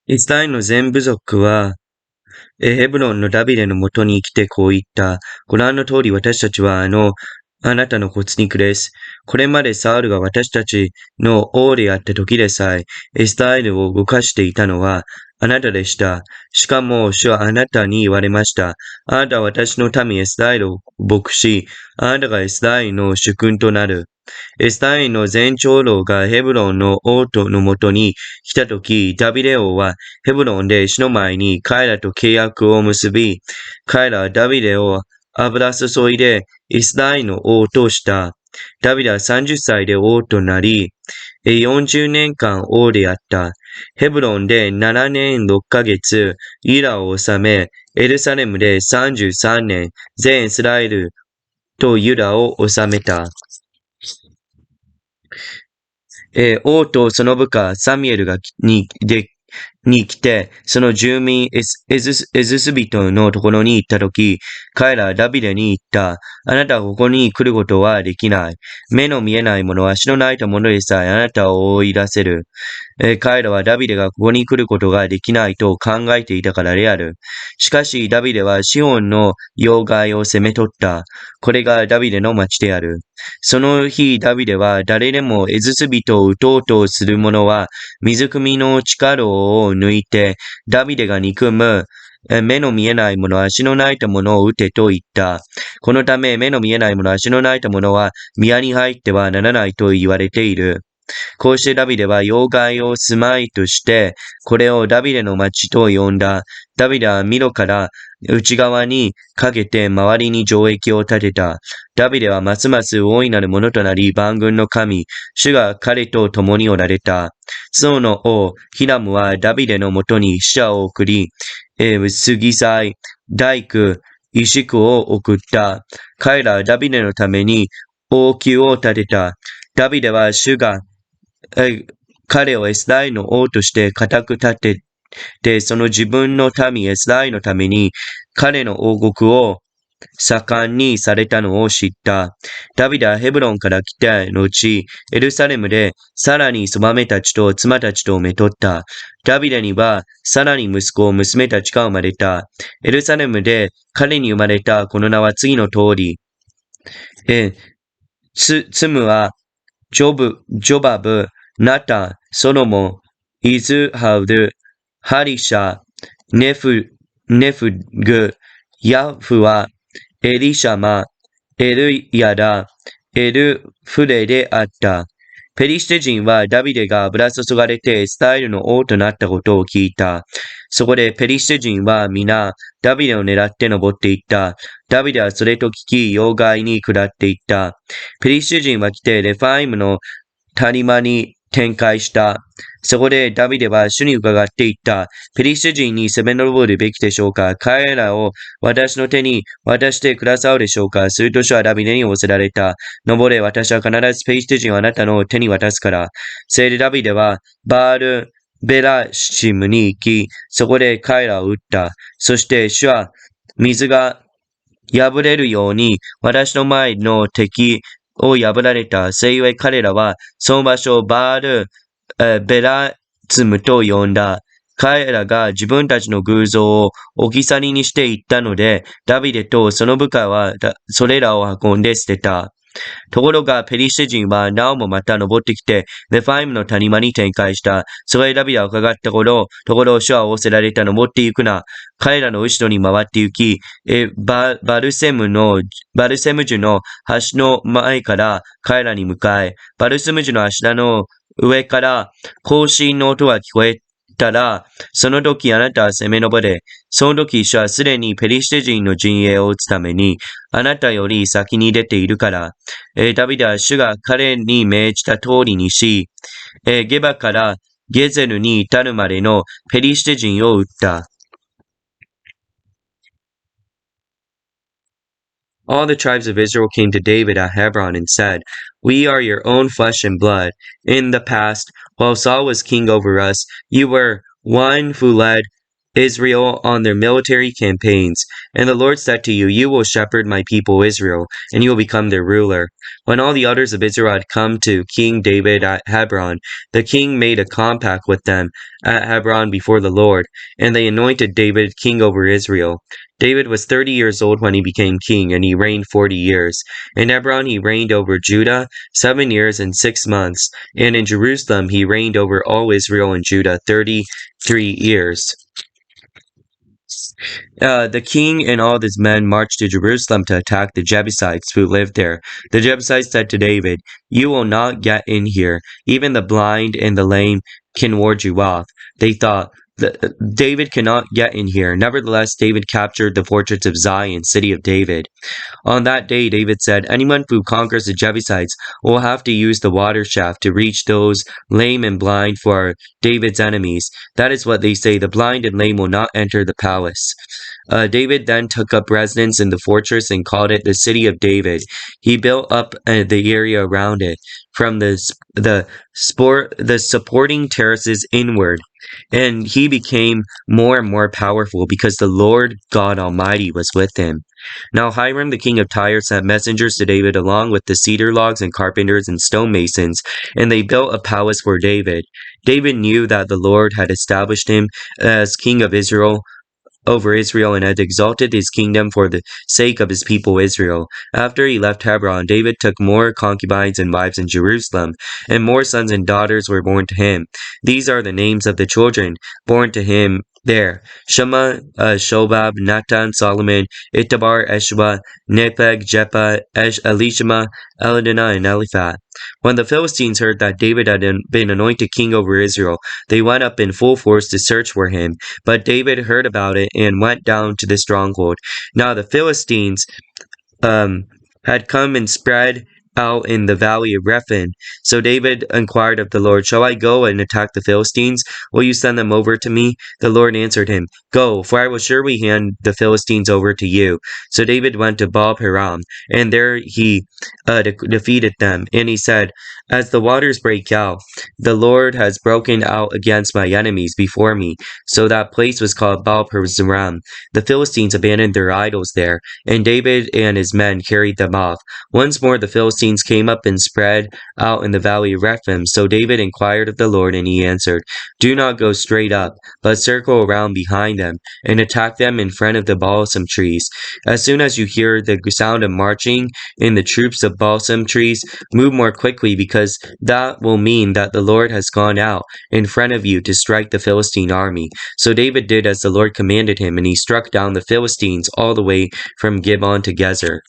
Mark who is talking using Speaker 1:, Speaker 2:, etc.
Speaker 1: イスラエルの全部族は、ヘブロンのダビデのもとに来てこう言った。ご覧の通り私たちはあなたの骨肉です。これまでサウルが私たちの王であった時でさえ、イスラエルを動かしていたのはあなたでした。しかも主はあなたに言われました。あなたは私の民イスラエルを牧し、あなたがイスラエルの主君となる。イスラエルの全長老がヘブロンの王のもとに来たとき、ダビデ王はヘブロンで死の前に彼らと契約を結び、彼らはダビデを油注いでイスラエルの王とした。ダビデは30歳で王となり、40年間王であった。ヘブロンで7年6ヶ月、ユダを治め、エルサレムで33年、全イスラエルとユダを治めた。王とその部下サミュエルに来て、その住民エズス人のところに行ったとき、彼らはダビデに言った。あなたはここに来ることはできない。目の見えないもの、足のないものでさえあなたを追い出せる。彼らはダビデがここに来ることができないと考えていたからである。しかしダビデはシオンの要害を攻め取った。これがダビデの町である。その日ダビデは誰でもエズス人を撃とうとする者は水汲みの力を抜いて、ダビデが憎む目の見えないもの、足のないものを撃てと言った。このため目の見えないもの、足のないものは宮に入ってはならないと言われている。こうしてダビデは要害を住まいとして、これをダビデの町と呼んだ。ダビデはミロから内側にかけて周りに城壁を建てた。ダビデはますます大いなるものとなり、万軍の神、主が彼と共におられた。ソの王、ヒラムはダビデのもとに使者を送り、杉材、大工、石工を送った。彼らはダビデのために王宮を建てた。ダビデは主が彼をイスラエルの王として固く立てて、その自分の民イスラエルのために彼の王国を盛んにされたのを知った。ダビデはヘブロンから来た後、エルサレムでさらにそばめたちと妻たちとめとった。ダビデにはさらに息子、娘たちが生まれた。エルサレムで彼に生まれたこの名は次の通り。ツムはジョバブ、ナタ、ソロモン、イズハウル、ハリシャ、ネフグ、ヤフワ、エリシャマ、エルヤダ、エルフレであった。ペリシテ人はダビデが油注がれてイスラエルの王となったことを聞いた。そこでペリシテ人は皆ダビデを狙って登っていった。ダビデはそれと聞き、要害に下っていった。ペリシテ人は来てレファイムの谷間に展開した。そこでダビデは主に伺っていった。ペリシテ人に攻め上るべきでしょうか？彼らを私の手に渡してくださるでしょうか？すると主はダビデに仰せられた。登れ、私は必ずペリシテ人をあなたの手に渡すから。それでダビデはバールベラシムに行き、そこで彼らを撃った。そして主は水が破れるように私の前の敵を破られた。せゆえ彼らはその場所をバールベラツムと呼んだ。彼らが自分たちの偶像を置き去りにしていったので、ダビデとその部下はそれらを運んで捨てた。ところがペリシテ人はなおもまた登ってきて、レファイムの谷間に展開した。そこでダビデは伺ったところ主は仰せられた。登って行くな。彼らの後ろに回って行き、バルセム樹の橋の前から彼らに向かえ、バルセム樹の柱の上から行進の音が聞こえたら、その時あなたは攻め上れ。その時主はすでにペリシテ人の陣営を撃つために、あなたより先に出ているから。ダビデは主が彼に命じた通りにし、ゲバからゲゼルに至るまでのペリシテ人を撃った。All the tribes of Israel came to David at Hebron and said, We are your own flesh and blood. In the past, while Saul was king over us, you were one who led Israel on their military campaigns. And the Lord said to you, You will shepherd my people Israel, and you will become their ruler. When all the elders of Israel had come to King David at Hebron, the king made a compact with them at Hebron before the Lord, and they anointed David king over Israel. David was 30 years old when he became king, and he reigned 40 years. In Hebron he reigned over Judah 7 years and 6 months, and in Jerusalem he reigned over all Israel and Judah 33 years. The king and all his men marched to Jerusalem to attack the Jebusites who lived there. The Jebusites said to David, You will not get in here. Even the blind and the lame can ward you off. They thought, David cannot get in here. Nevertheless, David captured the fortress of Zion, city of David. On that day, David said, Anyone who conquers the Jebusites will have to use the water shaft to reach those lame and blind for David's enemies. That is what they say. The blind and lame will not enter the palace. David then took up residence in the fortress and called it the City of David. He built up the area around it, from the supporting terraces inward, and he became more and more powerful because the Lord God Almighty was with him. Now Hiram the king of Tyre sent messengers to David along with the cedar logs and carpenters and stonemasons, and they built a palace for David. David knew that the Lord had established him as king of Israel over Israel and had exalted his kingdom for the sake of his people Israel. After he left Hebron, David took more concubines and wives in Jerusalem, and more sons and daughters were born to him. These are the names of the children born to him there: Shema, Shobab, Natan, Solomon, Itabar, Eshua, Nepeg, Jephah, Elishama, Eladinah, and Eliphat. When the Philistines heard that David had been anointed king over Israel, they went up in full force to search for him. But David heard about it and went down to the stronghold. Now the Philistines had come and spread out in the valley of Rephaim. So David inquired of the Lord, Shall I go and attack the Philistines? Will you send them over to me? The Lord answered him, Go, for I will surely hand the Philistines over to you. So David went to Baal-peram, and there he defeated them. And he said, As the waters break out, the Lord has broken out against my enemies before me. So that place was called Baal-peram. The Philistines abandoned their idols there, and David and his men carried them off. Once more the Philistines came up and spread out in the valley of Rephaim. So David inquired of the Lord, and he answered, Do not go straight up, but circle around behind them, and attack them in front of the balsam trees. As soon as you hear the sound of marching in the troops of balsam trees, move more quickly, because that will mean that the Lord has gone out in front of you to strike the Philistine army. So David did as the Lord commanded him, and he struck down the Philistines all the way from Gibeon to Gezer.